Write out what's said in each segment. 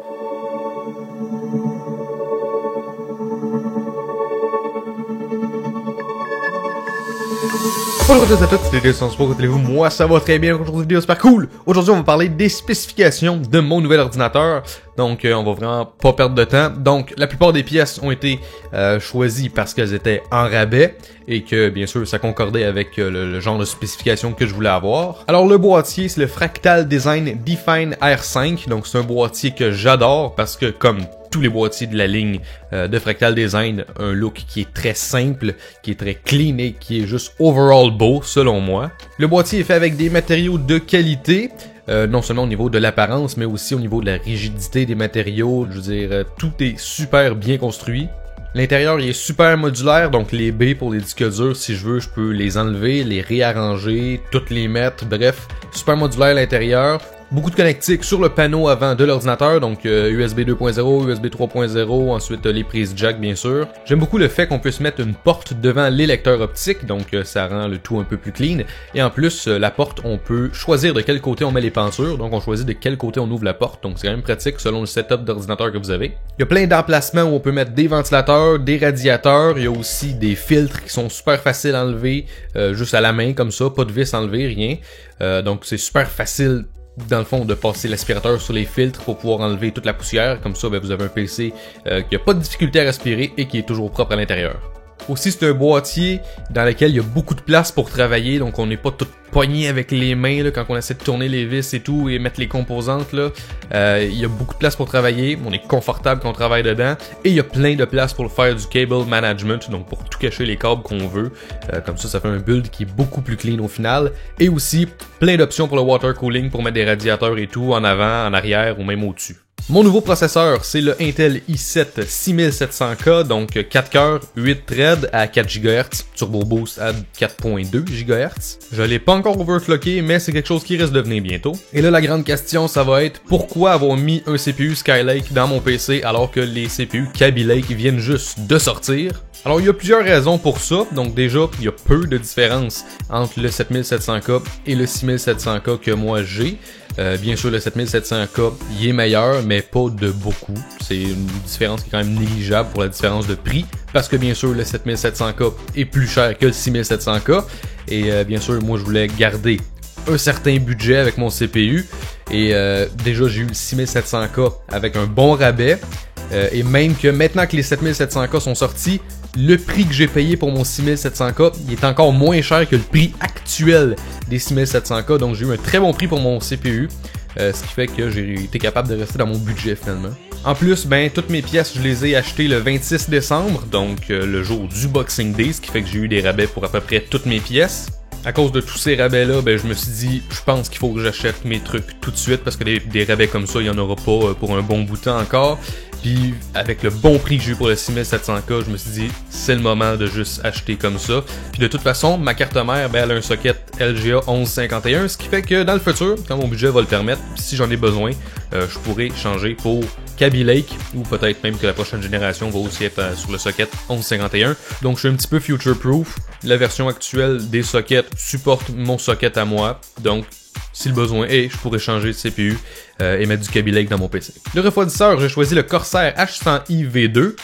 Bonjour à tous, c'est Dédé100, comment allez-vous? Moi ça va très bien, aujourd'hui vidéo super cool! Aujourd'hui on va parler des spécifications de mon nouvel ordinateur, donc on va vraiment pas perdre de temps. Donc la plupart des pièces ont été choisies parce qu'elles étaient en rabais et que bien sûr ça concordait avec le genre de spécification que je voulais avoir. Alors le boîtier c'est le Fractal Design Define R5, donc c'est un boîtier que j'adore parce que comme tous les boîtiers de la ligne de Fractal Design, un look qui est très simple, qui est très clean et qui est juste overall beau selon moi. Le boîtier est fait avec des matériaux de qualité, non seulement au niveau de l'apparence, mais aussi au niveau de la rigidité des matériaux. Je veux dire, tout est super bien construit. L'intérieur il est super modulaire, donc les baies pour les disques durs, si je veux, je peux les enlever, les réarranger, toutes les mettre, bref, super modulaire à l'intérieur. Beaucoup de connectiques sur le panneau avant de l'ordinateur, donc USB 2.0, USB 3.0, ensuite les prises jack bien sûr. J'aime beaucoup le fait qu'on puisse mettre une porte devant les lecteurs optiques, donc ça rend le tout un peu plus clean. Et en plus, la porte, on peut choisir de quel côté on met les pensures, donc on choisit de quel côté on ouvre la porte, donc c'est quand même pratique selon le setup d'ordinateur que vous avez. Il y a plein d'emplacements où on peut mettre des ventilateurs, des radiateurs, il y a aussi des filtres qui sont super faciles à enlever, juste à la main comme ça, pas de vis enlever, rien. Donc c'est super facile dans le fond de passer l'aspirateur sur les filtres pour pouvoir enlever toute la poussière, comme ça ben, vous avez un PC qui a pas de difficulté à respirer et qui est toujours propre à l'intérieur. Aussi c'est un boîtier dans lequel il y a beaucoup de place pour travailler, donc on n'est pas tout pogné avec les mains là, quand on essaie de tourner les vis et tout et mettre les composantes là. Il y a beaucoup de place pour travailler, on est confortable quand on travaille dedans et il y a plein de place pour faire du cable management, donc pour tout cacher les câbles qu'on veut. Comme ça fait un build qui est beaucoup plus clean au final. Et aussi plein d'options pour le water cooling pour mettre des radiateurs et tout en avant, en arrière ou même au-dessus. Mon nouveau processeur, c'est le Intel i7 6700K, donc 4 cœurs, 8 threads à 4 GHz, Turbo Boost à 4.2 GHz. Je l'ai pas encore overclocké, mais c'est quelque chose qui risque de venir bientôt. Et là, la grande question, ça va être pourquoi avoir mis un CPU Skylake dans mon PC alors que les CPU Kaby Lake viennent juste de sortir? Alors, il y a plusieurs raisons pour ça. Donc déjà, il y a peu de différence entre le 7700K et le 6700K que moi j'ai. Bien sûr, le 7700K, il est meilleur, mais pas de beaucoup. C'est une différence qui est quand même négligeable pour la différence de prix. Parce que bien sûr, le 7700K est plus cher que le 6700K. Et bien sûr, moi, je voulais garder un certain budget avec mon CPU. Et déjà, j'ai eu le 6700K avec un bon rabais. Et même que maintenant que les 7700K sont sortis, le prix que j'ai payé pour mon 6700K, il est encore moins cher que le prix actuel des 6700K. Donc j'ai eu un très bon prix pour mon CPU, ce qui fait que j'ai été capable de rester dans mon budget finalement. En plus, ben toutes mes pièces, je les ai achetées le 26 décembre, donc le jour du Boxing Day, ce qui fait que j'ai eu des rabais pour à peu près toutes mes pièces. À cause de tous ces rabais-là, ben je me suis dit, je pense qu'il faut que j'achète mes trucs tout de suite parce que des rabais comme ça, il n'y en aura pas pour un bon bout de temps encore. Puis avec le bon prix que j'ai eu pour le 6700K, je me suis dit, c'est le moment de juste acheter comme ça. Puis de toute façon, ma carte mère, ben, elle a un socket LGA 1151, ce qui fait que dans le futur, quand mon budget va le permettre, si j'en ai besoin, je pourrais changer pour Kaby Lake, ou peut-être même que la prochaine génération va aussi être sur le socket 1151. Donc je suis un petit peu future-proof. La version actuelle des sockets supporte mon socket à moi, donc si le besoin est, je pourrais changer de CPU et mettre du Kaby Lake dans mon PC. Le refroidisseur, j'ai choisi le Corsair H100i V2.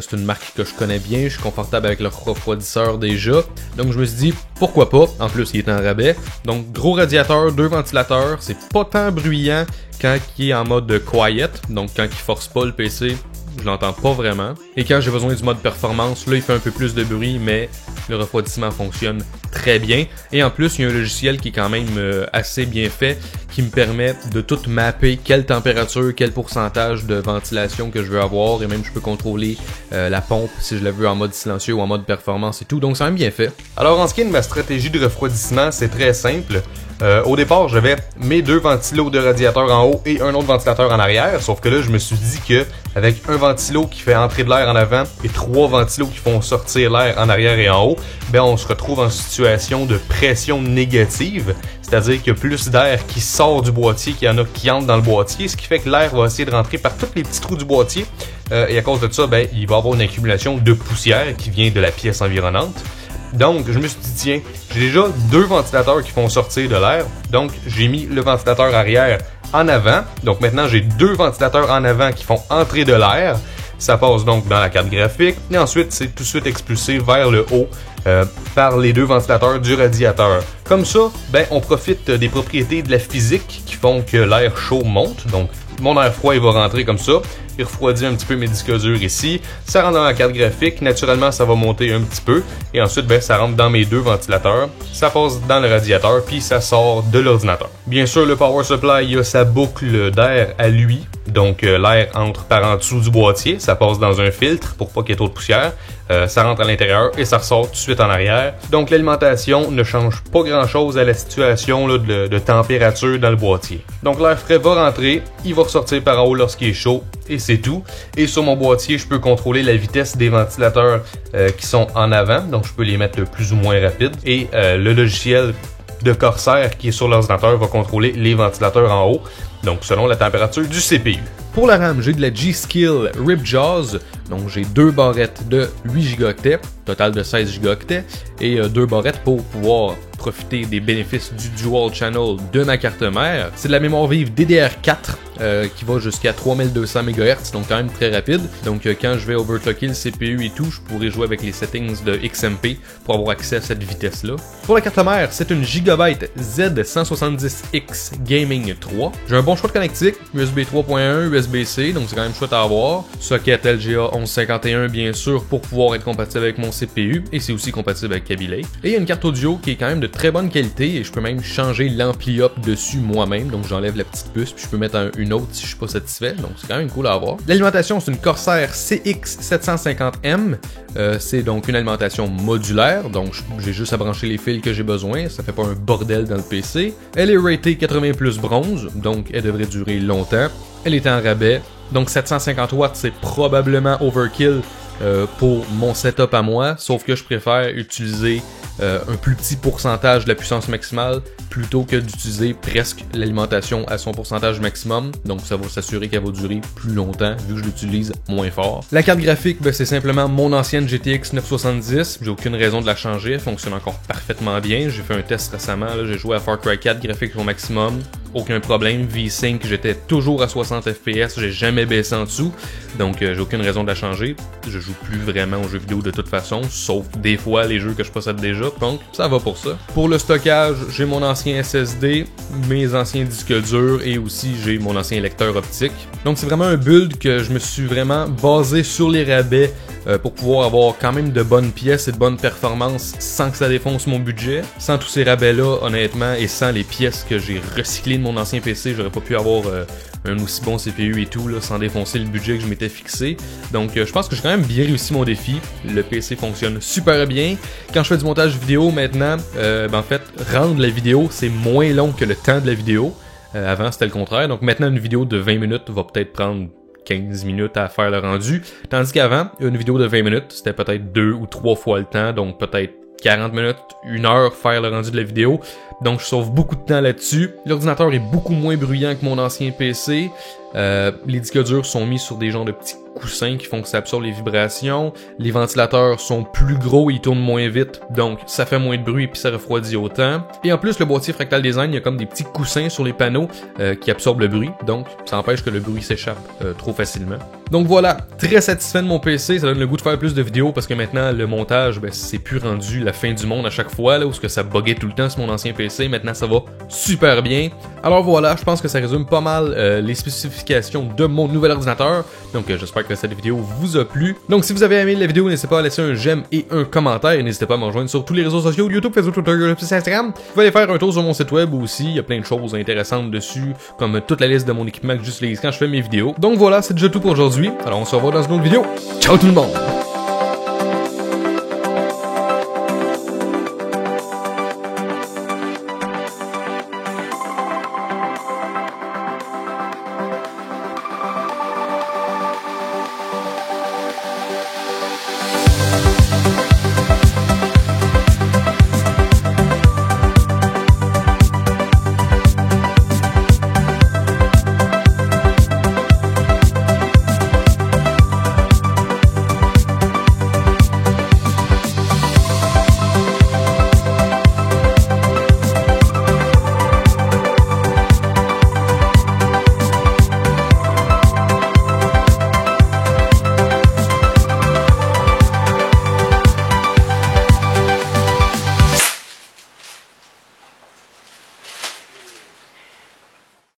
C'est une marque que je connais bien, je suis confortable avec leur refroidisseur déjà. Donc je me suis dit, pourquoi pas, en plus il est en rabais. Donc gros radiateur, 2 ventilateurs, c'est pas tant bruyant quand il est en mode quiet, donc quand il force pas le PC, je l'entends pas vraiment. Et quand j'ai besoin du mode performance, là il fait un peu plus de bruit, mais le refroidissement fonctionne très bien. Et en plus, il y a un logiciel qui est quand même assez bien fait, qui me permet de tout mapper quelle température, quel pourcentage de ventilation que je veux avoir, et même je peux contrôler la pompe si je la veux en mode silencieux ou en mode performance et tout, donc c'est quand même bien fait. Alors en ce qui est de ma stratégie de refroidissement, c'est très simple. Au départ, j'avais mes 2 ventilos de radiateur en haut et un autre ventilateur en arrière, sauf que là, je me suis dit que avec un ventilo qui fait entrer de l'air en avant et 3 ventilos qui font sortir l'air en arrière et en haut, ben on se retrouve en situation de pression négative, c'est-à-dire qu'il y a plus d'air qui sort du boîtier qu'il y en a qui entre dans le boîtier, ce qui fait que l'air va essayer de rentrer par tous les petits trous du boîtier, et à cause de ça, ben il va y avoir une accumulation de poussière qui vient de la pièce environnante. Donc, je me suis dit, tiens, j'ai déjà 2 ventilateurs qui font sortir de l'air. Donc, j'ai mis le ventilateur arrière en avant. Donc maintenant, j'ai deux ventilateurs en avant qui font entrer de l'air. Ça passe donc dans la carte graphique et ensuite c'est tout de suite expulsé vers le haut par les deux ventilateurs du radiateur. Comme ça, ben, on profite des propriétés de la physique qui font que l'air chaud monte. Donc mon air froid il va rentrer comme ça, il refroidit un petit peu mes disques durs ici, ça rentre dans la carte graphique, naturellement ça va monter un petit peu et ensuite ben, ça rentre dans mes deux ventilateurs, ça passe dans le radiateur puis ça sort de l'ordinateur. Bien sûr le power supply il a sa boucle d'air à lui, donc l'air entre par en dessous du boîtier, ça passe dans un filtre pour pas qu'il y ait trop de poussière, ça rentre à l'intérieur et ça ressort tout de suite en arrière. Donc l'alimentation ne change pas grand chose à la situation là, de température dans le boîtier. Donc l'air frais va rentrer, il va ressortir par en haut lorsqu'il est chaud et c'est tout. Et sur mon boîtier, je peux contrôler la vitesse des ventilateurs qui sont en avant, donc je peux les mettre plus ou moins rapide. Et le logiciel de Corsair qui est sur l'ordinateur va contrôler les ventilateurs en haut, donc selon la température du CPU. Pour la RAM, j'ai de la G.Skill Ripjaws, donc j'ai deux barrettes de 8 Go, total de 16 Go, et deux barrettes pour pouvoir profiter des bénéfices du Dual Channel de ma carte mère. C'est de la mémoire vive DDR4 qui va jusqu'à 3200 MHz, donc quand même très rapide. Donc quand je vais overclocker le CPU et tout, je pourrais jouer avec les settings de XMP pour avoir accès à cette vitesse-là. Pour la carte mère, c'est une Gigabyte Z170X Gaming 3. J'ai un bon choix de connectique, USB 3.1, USB-C, donc c'est quand même chouette à avoir. Socket LGA 1151 bien sûr pour pouvoir être compatible avec mon CPU et c'est aussi compatible avec Kaby Lake. Et il y a une carte audio qui est quand même de très bonne qualité et je peux même changer l'ampli up dessus moi-même, donc j'enlève la petite puce puis je peux mettre une autre si je suis pas satisfait, donc c'est quand même cool à avoir. L'alimentation c'est une Corsair CX750M, c'est donc une alimentation modulaire, donc j'ai juste à brancher les fils que j'ai besoin, ça fait pas un bordel dans le PC. Elle est ratée 80 plus bronze, donc elle devrait durer longtemps. Elle est en rabais, donc 750 watts c'est probablement overkill pour mon setup à moi, sauf que je préfère utiliser un plus petit pourcentage de la puissance maximale plutôt que d'utiliser presque l'alimentation à son pourcentage maximum, donc ça va s'assurer qu'elle va durer plus longtemps vu que je l'utilise moins fort. La carte graphique, ben, c'est simplement mon ancienne GTX 970, j'ai aucune raison de la changer, elle fonctionne encore parfaitement bien, j'ai fait un test récemment, j'ai joué à Far Cry 4 graphique au maximum, aucun problème, V-Sync j'étais toujours à 60 FPS, j'ai jamais baissé en dessous, donc j'ai aucune raison de la changer, je joue plus vraiment aux jeux vidéo de toute façon, sauf des fois les jeux que je possède déjà, donc ça va pour ça. Pour le stockage, j'ai mon ancien SSD, mes anciens disques durs et aussi j'ai mon ancien lecteur optique. Donc c'est vraiment un build que je me suis vraiment basé sur les rabais pour pouvoir avoir quand même de bonnes pièces et de bonnes performances sans que ça défonce mon budget. Sans tous ces rabais-là, honnêtement, et sans les pièces que j'ai recyclées de mon ancien PC, j'aurais pas pu avoir un aussi bon CPU et tout, là, sans défoncer le budget que je m'étais fixé. Donc je pense que j'ai quand même bien réussi mon défi. Le PC fonctionne super bien. Quand je fais du montage vidéo maintenant, ben en fait, rendre la vidéo, c'est moins long que le temps de la vidéo. Avant, c'était le contraire. Donc maintenant, une vidéo de 20 minutes va peut-être prendre 15 minutes à faire le rendu. Tandis qu'avant, une vidéo de 20 minutes, c'était peut-être 2 ou 3 fois le temps, donc peut-être 40 minutes, 1 heure faire le rendu de la vidéo. Donc je sauve beaucoup de temps là-dessus. L'ordinateur est beaucoup moins bruyant que mon ancien PC. Les disques durs sont mis sur des genres de petits coussins qui font que ça absorbe les vibrations. Les ventilateurs sont plus gros, ils tournent moins vite, donc ça fait moins de bruit puis ça refroidit autant. Et en plus, le boîtier Fractal Design, il y a comme des petits coussins sur les panneaux qui absorbent le bruit, donc ça empêche que le bruit s'échappe trop facilement. Donc voilà, très satisfait de mon PC, ça donne le goût de faire plus de vidéos parce que maintenant le montage, ben, c'est plus rendu la fin du monde à chaque fois, là où ça buguait tout le temps sur mon ancien PC, maintenant ça va super bien. Alors voilà, je pense que ça résume pas mal les spécifications de mon nouvel ordinateur, donc j'espère que cette vidéo vous a plu. Donc si vous avez aimé la vidéo, n'hésitez pas à laisser un j'aime et un commentaire, et n'hésitez pas à me rejoindre sur tous les réseaux sociaux, YouTube, Facebook, Twitter, Instagram. Vous pouvez aller faire un tour sur mon site web aussi, il y a plein de choses intéressantes dessus, comme toute la liste de mon équipement que j'utilise quand je fais mes vidéos. Donc voilà, c'est déjà tout pour aujourd'hui, alors on se revoit dans une autre vidéo. Ciao tout le monde!